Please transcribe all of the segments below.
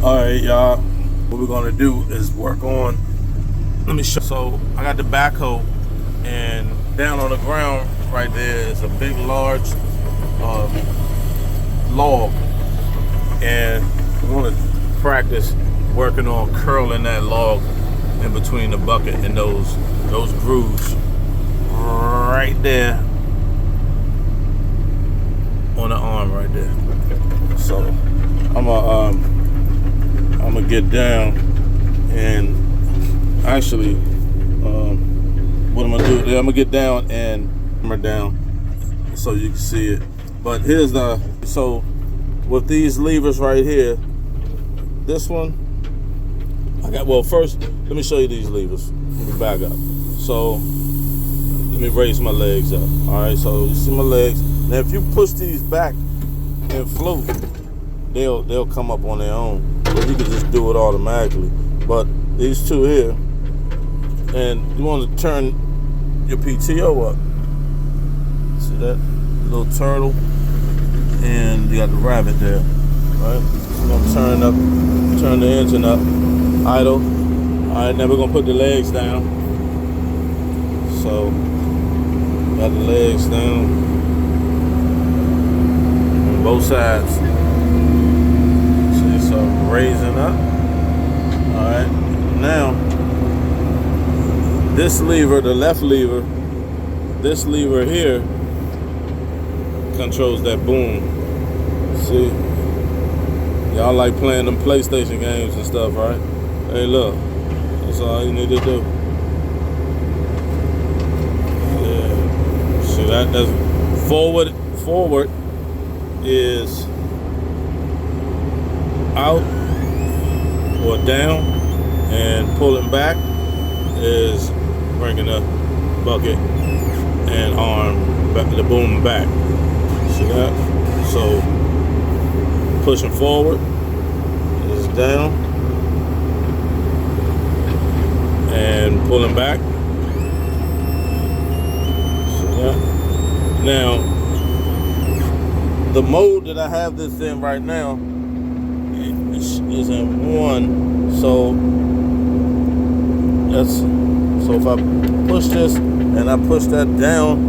All right, y'all. What we're gonna do is work on. Let me show. So I got the backhoe, and down on the ground right there is a big, large log, and we want to practice working on curling that log in between the bucket and those grooves right there on the arm right there. So I'm gonna get down and actually what I'm gonna do, I'm gonna get down and hammer down so you can see it. But here's so with these levers right here, this one first let me show you these levers. Let me back up. So let me raise my legs up. All right, so you see my legs. Now if you push these back and float, they'll come up on their own. Or you can just do it automatically. But these two here, and you want to turn your PTO up. See that little turtle, and you got the rabbit there, right? So we're gonna turn the engine up, idle. All right, now we're gonna put the legs down. So got the legs down on both sides. See, so raising up. All right, now this lever, the left lever, this lever here controls that boom. See, y'all like playing them PlayStation games and stuff, right? Hey, look, that's all you need to do. Yeah, see that's forward is out or down, and pulling back is bringing the bucket and arm back, the boom back. See that? So pushing forward is down, and pulling back. See that? Now, the mode that I have this in right now is in 1. So if I push this and I push that down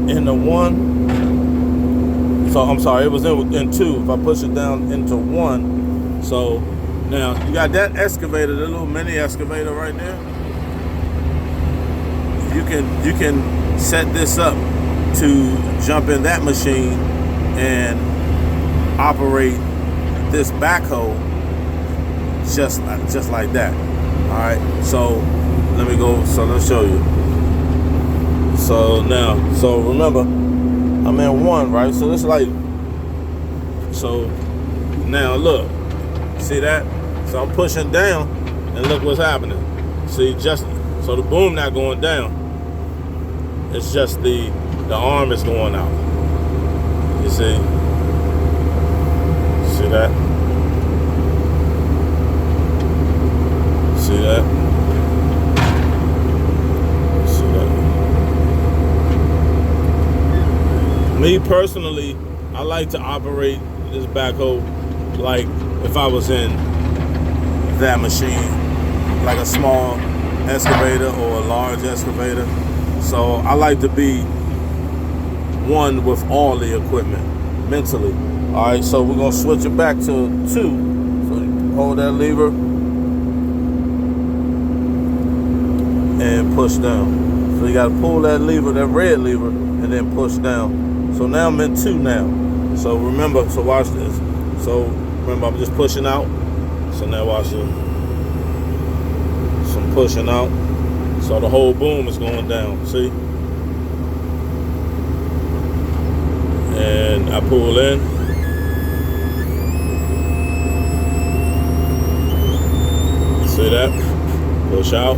into 1, so I'm sorry, it was in 2. If I push it down into 1, so now you got that excavator, the little mini excavator right there. You can set this up to jump in that machine and operate this backhoe just like that. All right, so let me go. So let's show you. So now, so remember, I'm in 1, right? So it's like, so now look, see that? So I'm pushing down, and look what's happening. See, just so the boom not going down. It's just the arm is going out. You see? See that? See that? See that? Me personally, I like to operate this backhoe like if I was in that machine, like a small excavator or a large excavator. So I like to be one with all the equipment mentally. All right, so we're gonna switch it back to 2. So you hold that lever and push down. So you gotta pull that lever, that red lever, and then push down. So now I'm in 2 now. So remember, so watch this. So remember, I'm just pushing out. So now watch this. So I'm pushing out. So the whole boom is going down, see? And I pull in. See that? Push out.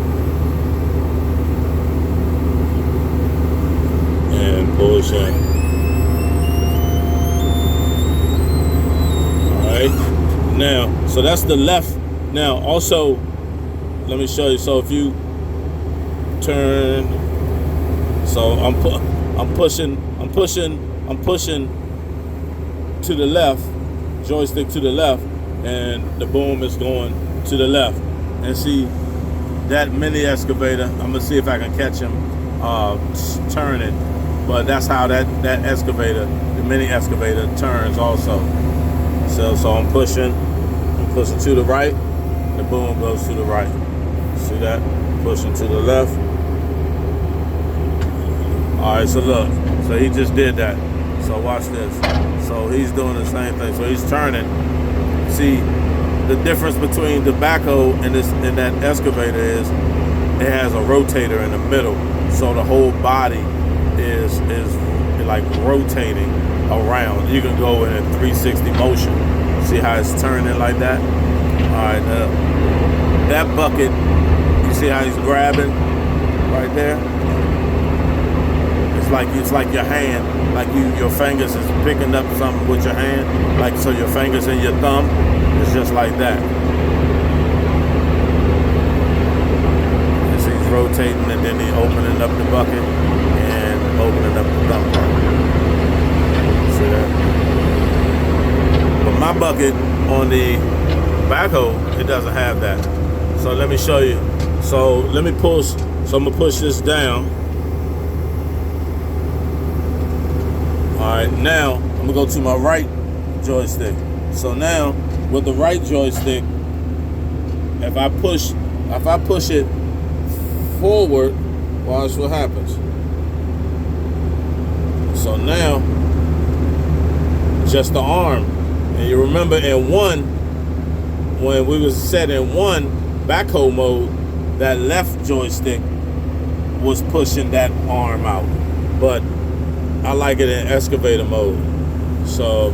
And push in. Alright. Now, so that's the left. Now also, let me show you. So if you turn, so I'm pushing to the left, joystick to the left, and the boom is going to the left. And see that mini excavator, I'm gonna see if I can catch him turning, but that's how that excavator, the mini excavator, turns also. So I'm pushing to the right, the boom goes to the right. See that? Pushing to the left. All right, so look, so he just did that. So watch this. So he's doing the same thing. So he's turning. See, the difference between the backhoe and that excavator is it has a rotator in the middle. So the whole body is like rotating around. You can go in a 360 motion. See how it's turning like that? All right, that bucket, you see how he's grabbing right there? It's like your hand, like your fingers is picking up something with your hand, like so your fingers and your thumb, it's just like that. As he's rotating and then he's opening up the bucket and opening up the thumb part. See that? But my bucket on the backhoe, it doesn't have that. So let me show you. So let me push, so I'm gonna push this down. All right, now I'm gonna go to my right joystick. So now with the right joystick, if I push it forward, watch what happens. So now just the arm. And you remember in one, when we was set in one backhoe mode, that left joystick was pushing that arm out. But I like it in excavator mode. So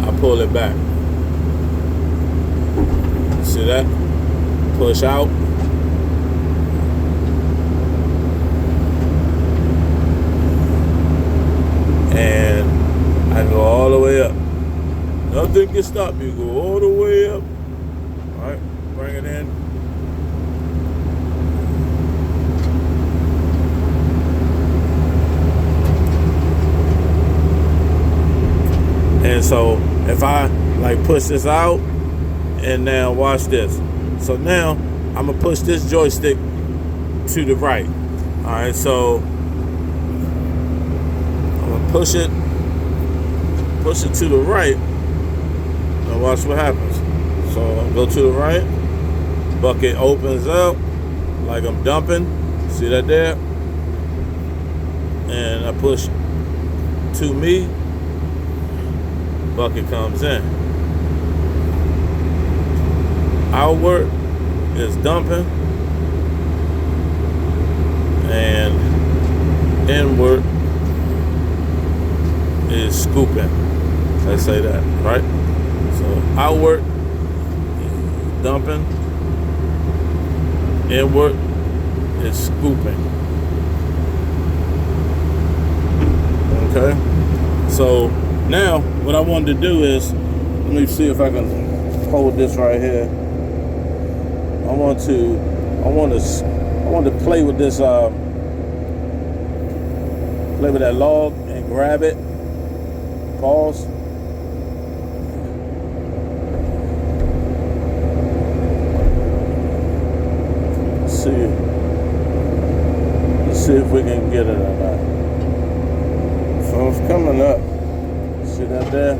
I pull it back. See that? Push out. And I go all the way up. Nothing can stop you. Go all the way up. All right, bring it in. And so if I like push this out, and now watch this. So now I'm gonna push this joystick to the right. All right, so I'm gonna push it to the right. Now watch what happens. So I'll go to the right. Bucket opens up like I'm dumping. See that there? And I push to me. Bucket comes in. Outward is dumping, and inward is scooping. Let's say that, right? So outward is dumping, inward is scooping. Okay? So now, what I wanted to do is, let me see if I can hold this right here. I want to play with this, play with that log and grab it. Pause. Let's see if we can get it or not. So it's coming up. See that there?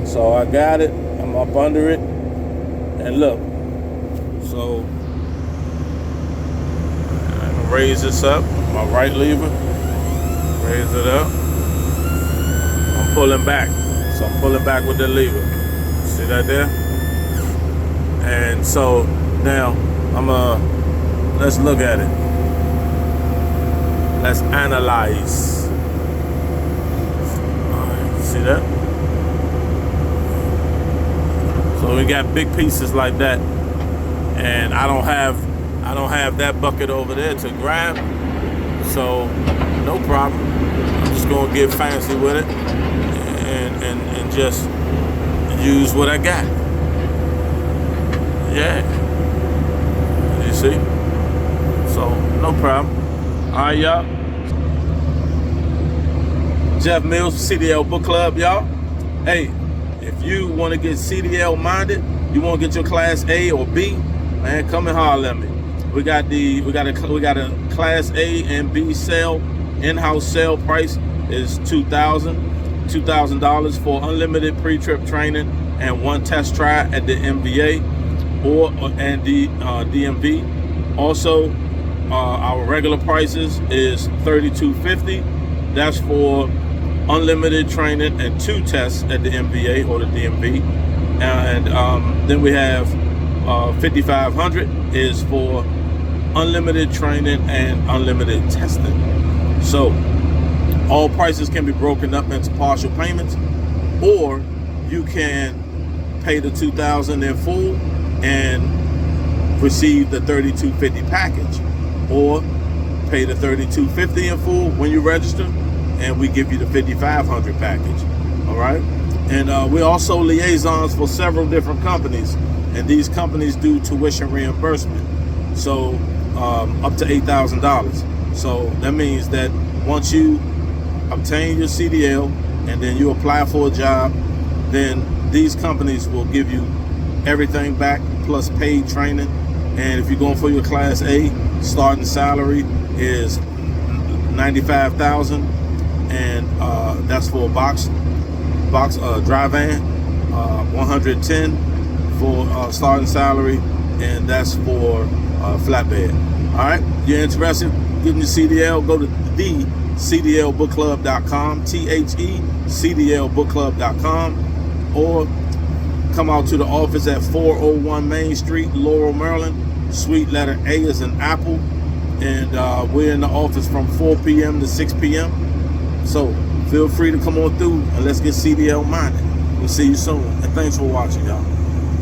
So I got it. I'm up under it. And look. So I'm gonna raise this up. My right lever. Raise it up. I'm pulling back. So I'm pulling back with the lever. See that there? And so now let's look at it. Let's analyze. See that? So we got big pieces like that, and I don't have that bucket over there to grab, so no problem. I'm just gonna get fancy with it and just use what I got. Yeah. You see? So no problem. All right, y'all. Jeff Mills, CDL Book Club, y'all. Hey, if you want to get CDL minded, you want to get your Class A or B, man, come and holler at me. We got a Class A and B sale. In-house sale price is $2,000 for unlimited pre-trip training and one test try at the MVA and the DMV. Also, our regular prices is $32.50. That's for unlimited training and 2 tests at the MVA or the DMV. And then we have $5,500 is for unlimited training and unlimited testing. So all prices can be broken up into partial payments, or you can pay the $2,000 in full and receive the $32.50 package, or pay the $32.50 in full when you register, and we give you the $5,500 package. All right, and we're also liaisons for several different companies, and these companies do tuition reimbursement, so up to $8,000. So that means that once you obtain your CDL and then you apply for a job, then these companies will give you everything back plus paid training. And if you're going for your Class A, starting salary is $95,000, and that's for a box dry van. $110 for starting salary, and that's for flatbed. All right, you're interested in getting your CDL? Go to thecdlbookclub.com, thecdlbookclub.com, or come out to the office at 401 Main Street, Laurel, Maryland. Suite letter A is an apple, and we're in the office from 4 p.m. to 6 p.m. So feel free to come on through and let's get CDL minded. We'll see you soon, and thanks for watching, y'all.